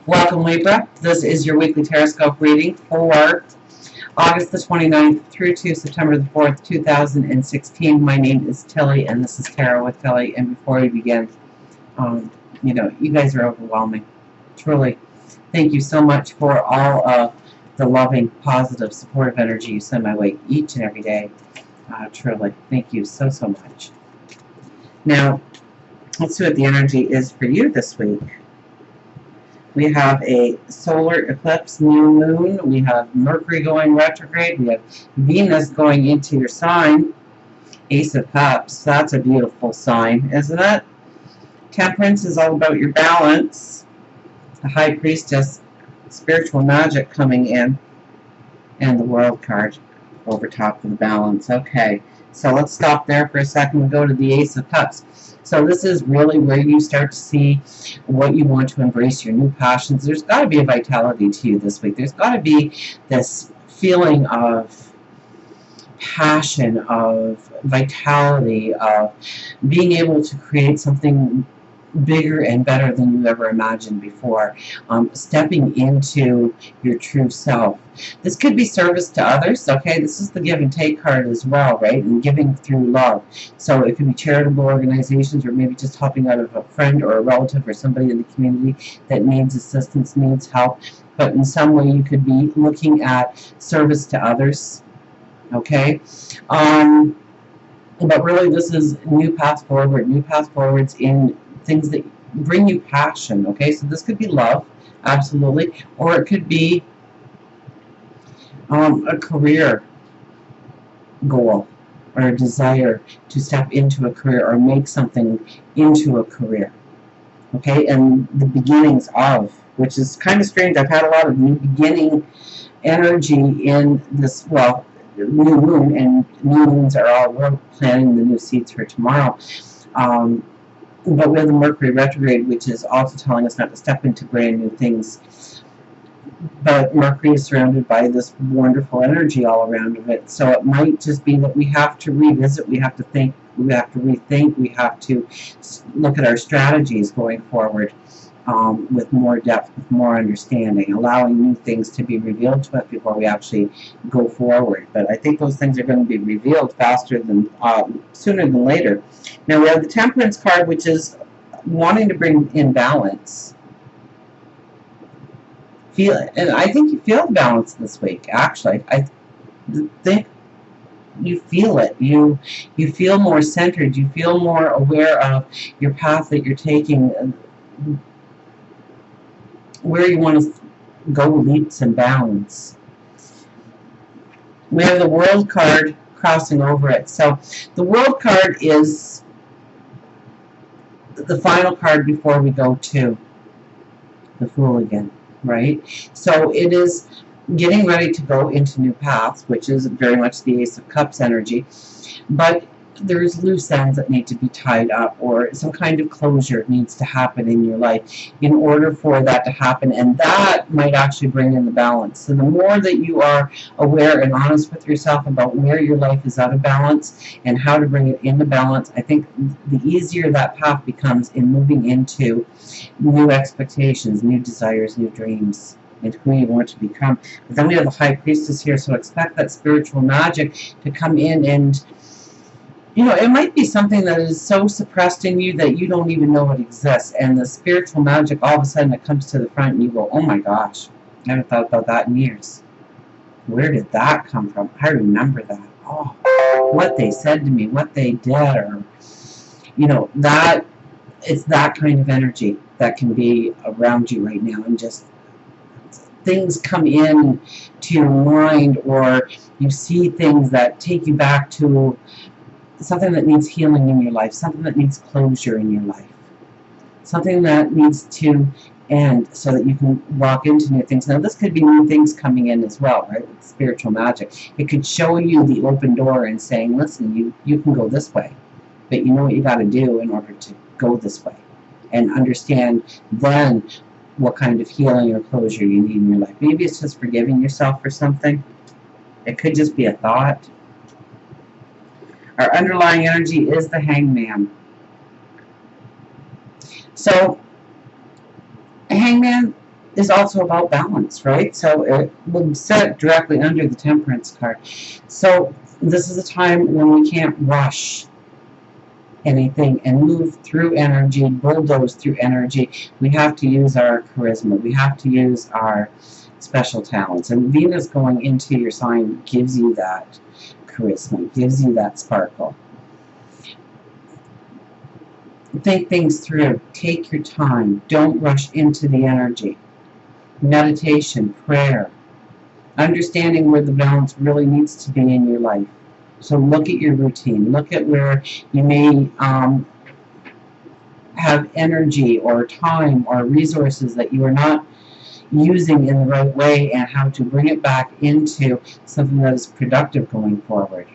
Welcome, Libra. This is your weekly Teroscope reading for August the 29th through to September the 4th, 2016. My name is Tilly, and this is Tarot with Tilly. And before we begin, you guys are overwhelming. Truly. Thank you so much for all of the loving, positive, supportive energy you send my way each and every day. Truly. Thank you so, so much. Now, let's see what the energy is for you this week. We have a solar eclipse, new moon. We have Mercury going retrograde. We have Venus going into your sign. Ace of Cups. That's a beautiful sign, isn't it? Temperance is all about your balance. The High Priestess, spiritual magic coming in. And the World card over top of the balance. Okay, so let's stop there for a second and go to the Ace of Cups. So this is really where you start to see what you want to embrace, your new passions. There's got to be a vitality to you this week. There's got to be this feeling of passion, of vitality, of being able to create something bigger and better than you ever imagined before. Stepping into your true self. This could be service to others, okay? This is the give and take card as well, right? And giving through love. So it could be charitable organizations, or maybe just helping out of a friend or a relative or somebody in the community that needs assistance, needs help. But in some way you could be looking at service to others, okay? But really this is new path forwards in things that bring you passion, okay? So this could be love, absolutely, or it could be a career goal or a desire to step into a career or make something into a career, okay? And the beginnings of, which is kind of strange. I've had a lot of new beginning energy in this, well, new moon, and new moons are all, we're planting the new seeds for tomorrow. But we have the Mercury retrograde, which is also telling us not to step into brand new things. But Mercury is surrounded by this wonderful energy all around of it. So it might just be that we have to revisit, we have to think, we have to rethink, we have to look at our strategies going forward with more depth, with more understanding, allowing new things to be revealed to us before we actually go forward. But I think those things are going to be revealed faster than, sooner than later. Now we have the Temperance card, which is wanting to bring in balance. And I think you feel the balance this week, actually. I think you feel it. You feel more centered. You feel more aware of your path that you're taking, where you want to go leaps and bounds. We have the World card crossing over it. So the World card is the final card before we go to the Fool again, right? So it is getting ready to go into new paths, which is very much the Ace of Cups energy. But there's loose ends that need to be tied up, or some kind of closure needs to happen in your life in order for that to happen, and that might actually bring in the balance. So the more that you are aware and honest with yourself about where your life is out of balance and how to bring it into balance, I think the easier that path becomes in moving into new expectations, new desires, new dreams, and who you want to become. But then we have the High Priestess here, so expect that spiritual magic to come in, and it might be something that is so suppressed in you that you don't even know it exists. And the spiritual magic, all of a sudden, it comes to the front and you go, oh my gosh, I haven't thought about that in years. Where did that come from? I remember that. Oh, what they said to me, what they did, or, that, it's that kind of energy that can be around you right now. And just things come in to your mind, or you see things that take you back to something that needs healing in your life, something that needs closure in your life, something that needs to end so that you can walk into new things. Now, this could be new things coming in as well, right, with spiritual magic. It could show you the open door and saying, listen, you can go this way, but you know what you got to do in order to go this way, and understand then what kind of healing or closure you need in your life. Maybe it's just forgiving yourself for something. It could just be a thought. Our underlying energy is the Hangman. So Hangman is also about balance, right? So it will sit directly under the Temperance card. So this is a time when we can't rush anything and move through energy, bulldoze through energy. We have to use our charisma. We have to use our special talents. And Venus going into your sign gives you that charisma, gives you that sparkle. Think things through. Take your time. Don't rush into the energy. Meditation, prayer, understanding where the balance really needs to be in your life. So look at your routine. Look at where you may have energy or time or resources that you are not using in the right way, and how to bring it back into something that is productive going forward.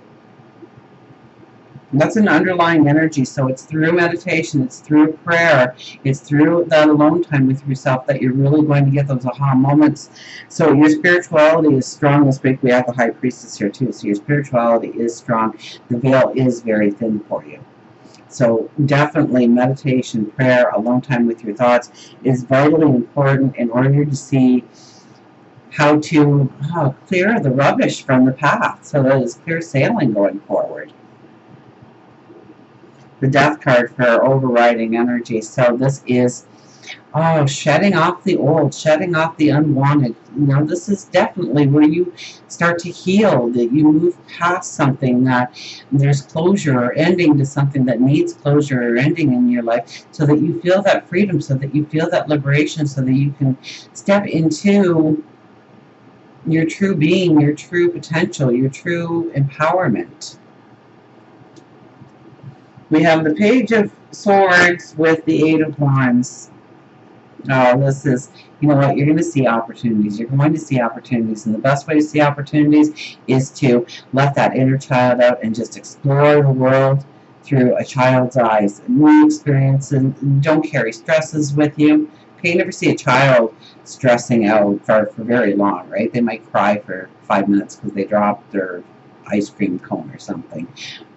And that's an underlying energy, so it's through meditation, it's through prayer, it's through that alone time with yourself that you're really going to get those aha moments. So your spirituality is strong this week. We have the High Priestess here too, so your spirituality is strong. The veil is very thin for you. So definitely meditation, prayer, alone time with your thoughts is vitally important in order to see how to clear the rubbish from the path so that it's clear sailing going forward. The Death card for overriding energy. So this is shedding off the old, shedding off the unwanted. This is definitely where you start to heal, that you move past something, that there's closure or ending to something that needs closure or ending in your life, so that you feel that freedom, so that you feel that liberation, so that you can step into your true being, your true potential, your true empowerment. We have the Page of Swords with the Eight of Wands. This is, you know what, you're going to see opportunities. You're going to see opportunities, and the best way to see opportunities is to let that inner child out and just explore the world through a child's eyes. New experiences. Don't carry stresses with you. Okay, you never see a child stressing out for very long, right? They might cry for 5 minutes because they dropped their ice cream cone or something,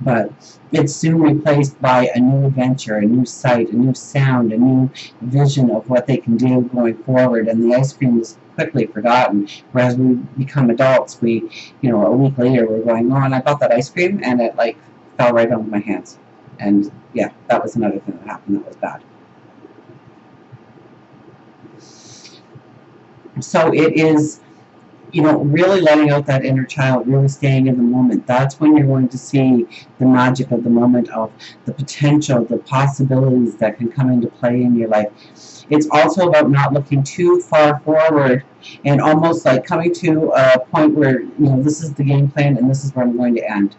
but it's soon replaced by a new adventure, a new sight, a new sound, a new vision of what they can do going forward, and the ice cream is quickly forgotten. Whereas we become adults, we, a week later we're going, and I bought that ice cream and it fell right onto my hands, and yeah, that was another thing that happened that was bad. So it is, really letting out that inner child, really staying in the moment. That's when you're going to see the magic of the moment, of the potential, the possibilities that can come into play in your life. It's also about not looking too far forward and almost like coming to a point where, this is the game plan and this is where I'm going to end.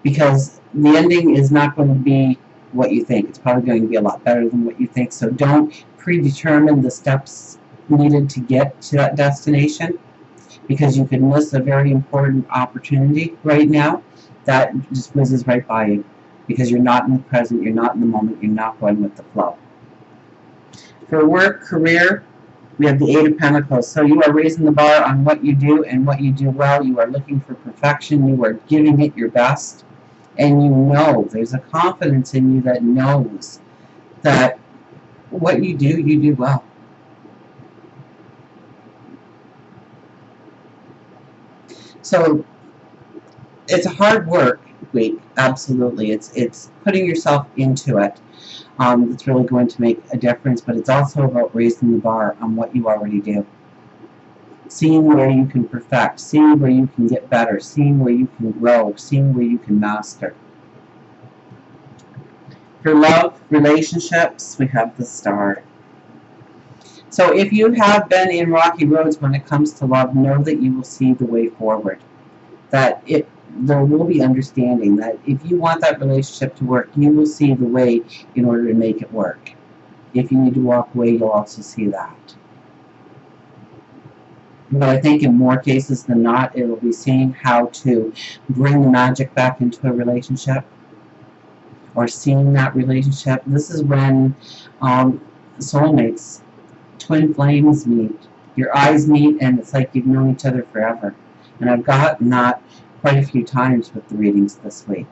Because the ending is not going to be what you think. It's probably going to be a lot better than what you think. So don't predetermine the steps needed to get to that destination, because you could miss a very important opportunity right now that just whizzes right by you because you're not in the present, you're not in the moment, you're not going with the flow. For work, career, we have the Eight of Pentacles. So you are raising the bar on what you do and what you do well. You are looking for perfection. You are giving it your best, and there's a confidence in you that knows that what you do well. So it's a hard work week, absolutely. It's putting yourself into it that's really going to make a difference, but it's also about raising the bar on what you already do. Seeing where you can perfect, seeing where you can get better, seeing where you can grow, seeing where you can master. For love, relationships, we have the Star. So if you have been in rocky roads when it comes to love, know that you will see the way forward. That there will be understanding, that if you want that relationship to work, you will see the way in order to make it work. If you need to walk away, you'll also see that. But I think in more cases than not, it will be seeing how to bring the magic back into a relationship, or seeing that relationship. This is when soulmates, twin flames meet. Your eyes meet and it's like you've known each other forever. And I've gotten that quite a few times with the readings this week.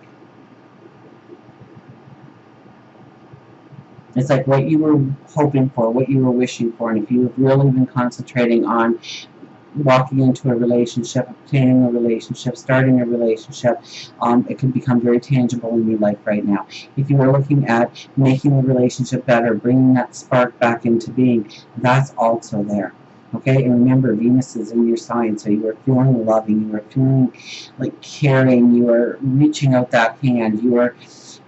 It's like what you were hoping for, what you were wishing for. And if you have really been concentrating on walking into a relationship, obtaining a relationship, starting a relationship, it can become very tangible in your life right now. If you are looking at making the relationship better, bringing that spark back into being, that's also there. Okay, and remember, Venus is in your sign, so you are feeling loving, you are feeling like caring, you are reaching out that hand, you are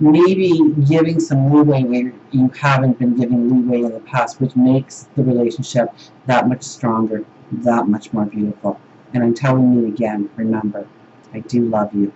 maybe giving some leeway where you haven't been giving leeway in the past, which makes the relationship that much stronger, that much more beautiful. And I'm telling you again, remember, I do love you.